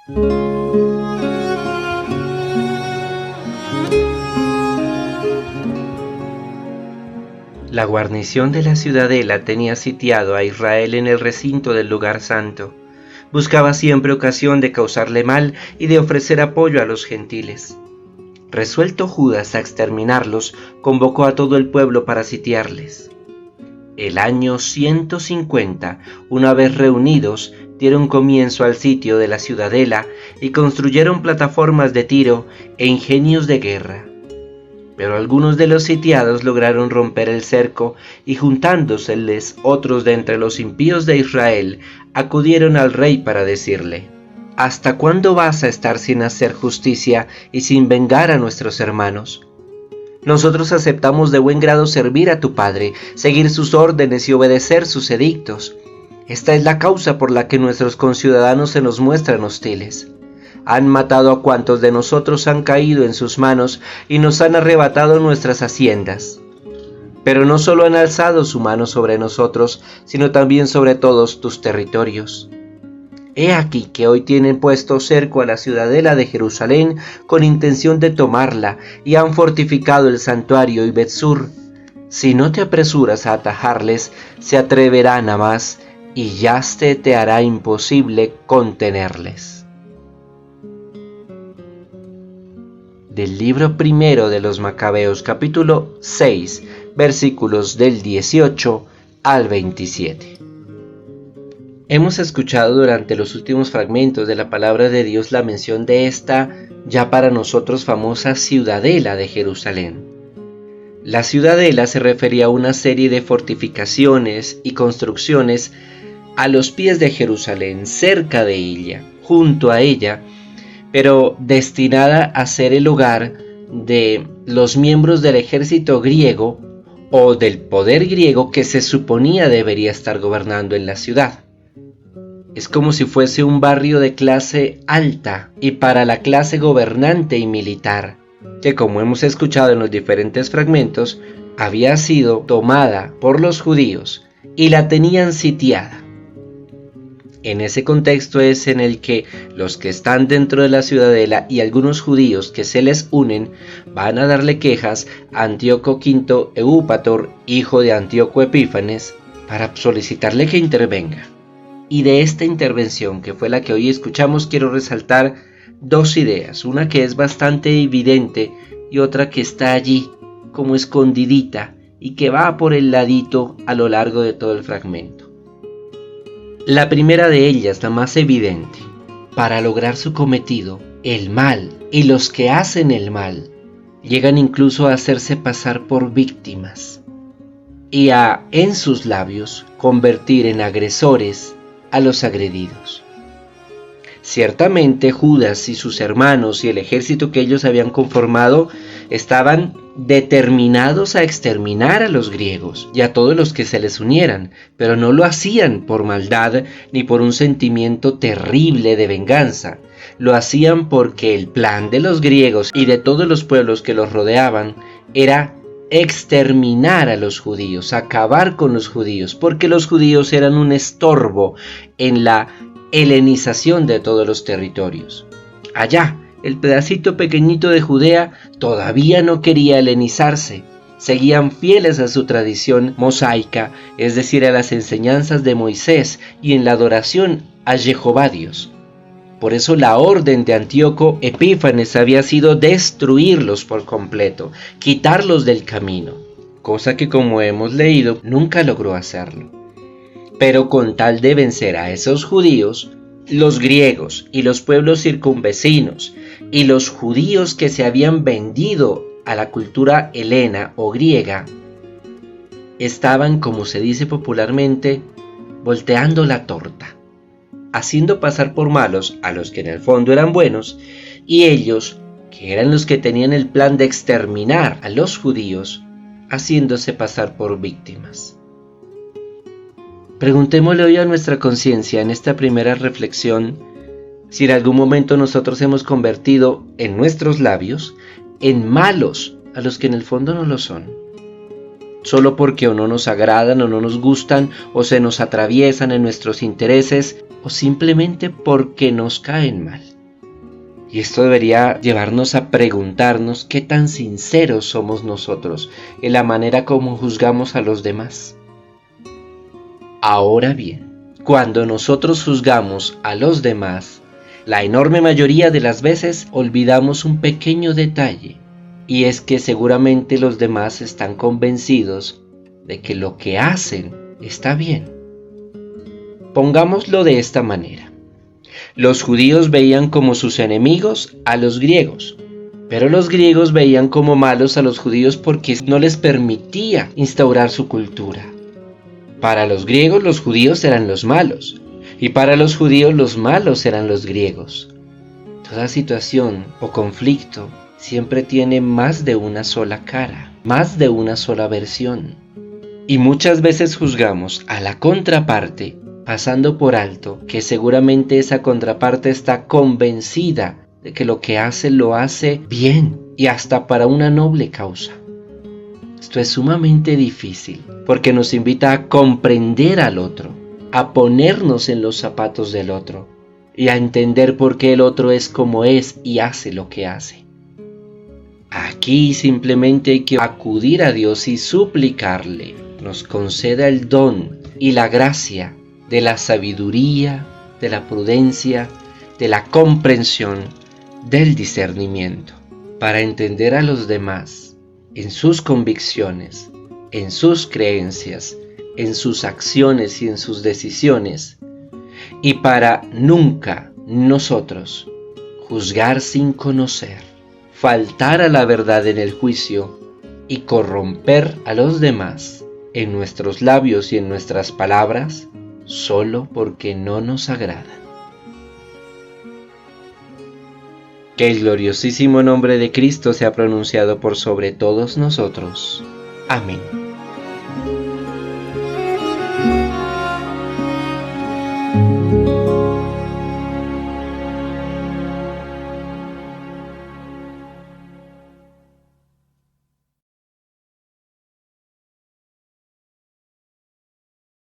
La guarnición de la ciudadela tenía sitiado a Israel en el recinto del lugar santo. Buscaba siempre ocasión de causarle mal y de ofrecer apoyo a los gentiles. Resuelto Judas a exterminarlos, convocó a todo el pueblo para sitiarles. El año 150, una vez reunidos, dieron comienzo al sitio de la ciudadela y construyeron plataformas de tiro e ingenios de guerra. Pero algunos de los sitiados lograron romper el cerco y juntándoseles otros de entre los impíos de Israel, acudieron al rey para decirle: ¿Hasta cuándo vas a estar sin hacer justicia y sin vengar a nuestros hermanos? Nosotros aceptamos de buen grado servir a tu padre, seguir sus órdenes y obedecer sus edictos. Esta es la causa por la que nuestros conciudadanos se nos muestran hostiles. Han matado a cuantos de nosotros han caído en sus manos y nos han arrebatado nuestras haciendas. Pero no solo han alzado su mano sobre nosotros, sino también sobre todos tus territorios. He aquí que hoy tienen puesto cerco a la ciudadela de Jerusalén con intención de tomarla, y han fortificado el santuario y Betsur. Si no te apresuras a atajarles, se atreverán a más, y ya se te hará imposible contenerles. Del libro primero de los Macabeos, capítulo 6, versículos del 18 al 27. Hemos escuchado durante los últimos fragmentos de la palabra de Dios la mención de esta ya para nosotros famosa ciudadela de Jerusalén. La ciudadela se refería a una serie de fortificaciones y construcciones a los pies de Jerusalén, cerca de ella, junto a ella, pero destinada a ser el hogar de los miembros del ejército griego o del poder griego que se suponía debería estar gobernando en la ciudad. Es como si fuese un barrio de clase alta y para la clase gobernante y militar, que como hemos escuchado en los diferentes fragmentos, había sido tomada por los judíos y la tenían sitiada. En ese contexto es en el que los que están dentro de la ciudadela y algunos judíos que se les unen van a darle quejas a Antíoco V Eúpator, hijo de Antíoco Epífanes, para solicitarle que intervenga. Y de esta intervención, que fue la que hoy escuchamos, quiero resaltar dos ideas, una que es bastante evidente y otra que está allí como escondidita y que va por el ladito a lo largo de todo el fragmento. La primera de ellas, la más evidente: para lograr su cometido, el mal y los que hacen el mal llegan incluso a hacerse pasar por víctimas y a, en sus labios, convertir en agresores a los agredidos. Ciertamente Judas y sus hermanos y el ejército que ellos habían conformado estaban determinados a exterminar a los griegos y a todos los que se les unieran, pero no lo hacían por maldad ni por un sentimiento terrible de venganza. Lo hacían porque el plan de los griegos y de todos los pueblos que los rodeaban era exterminar a los judíos, acabar con los judíos, porque los judíos eran un estorbo en la helenización de todos los territorios. Allá, el pedacito pequeñito de Judea todavía no quería helenizarse. Seguían fieles a su tradición mosaica, es decir, a las enseñanzas de Moisés y en la adoración a Jehová Dios. Por eso la orden de Antíoco Epífanes había sido destruirlos por completo, quitarlos del camino, cosa que, como hemos leído, nunca logró hacerlo. Pero con tal de vencer a esos judíos, los griegos y los pueblos circunvecinos y los judíos que se habían vendido a la cultura helena o griega, estaban, como se dice popularmente, volteando la torta, haciendo pasar por malos a los que en el fondo eran buenos, y ellos, que eran los que tenían el plan de exterminar a los judíos, haciéndose pasar por víctimas. Preguntémosle hoy a nuestra conciencia en esta primera reflexión si en algún momento nosotros hemos convertido en nuestros labios en malos a los que en el fondo no lo son, solo porque o no nos agradan o no nos gustan o se nos atraviesan en nuestros intereses o simplemente porque nos caen mal. Y esto debería llevarnos a preguntarnos qué tan sinceros somos nosotros en la manera como juzgamos a los demás. Ahora bien, cuando nosotros juzgamos a los demás, la enorme mayoría de las veces olvidamos un pequeño detalle, y es que seguramente los demás están convencidos de que lo que hacen está bien. Pongámoslo de esta manera. Los judíos veían como sus enemigos a los griegos, pero los griegos veían como malos a los judíos porque no les permitía instaurar su cultura. Para los griegos los judíos eran los malos, y para los judíos los malos eran los griegos. Toda situación o conflicto siempre tiene más de una sola cara, más de una sola versión. Y muchas veces juzgamos a la contraparte pasando por alto que seguramente esa contraparte está convencida de que lo que hace lo hace bien y hasta para una noble causa. Esto es sumamente difícil porque nos invita a comprender al otro, a ponernos en los zapatos del otro y a entender por qué el otro es como es y hace lo que hace. Aquí simplemente hay que acudir a Dios y suplicarle nos conceda el don y la gracia de la sabiduría, de la prudencia, de la comprensión, del discernimiento, para entender a los demás en sus convicciones, en sus creencias, en sus acciones y en sus decisiones, y para nunca nosotros juzgar sin conocer, faltar a la verdad en el juicio y corromper a los demás en nuestros labios y en nuestras palabras, solo porque no nos agradan. Que el gloriosísimo nombre de Cristo sea pronunciado por sobre todos nosotros. Amén.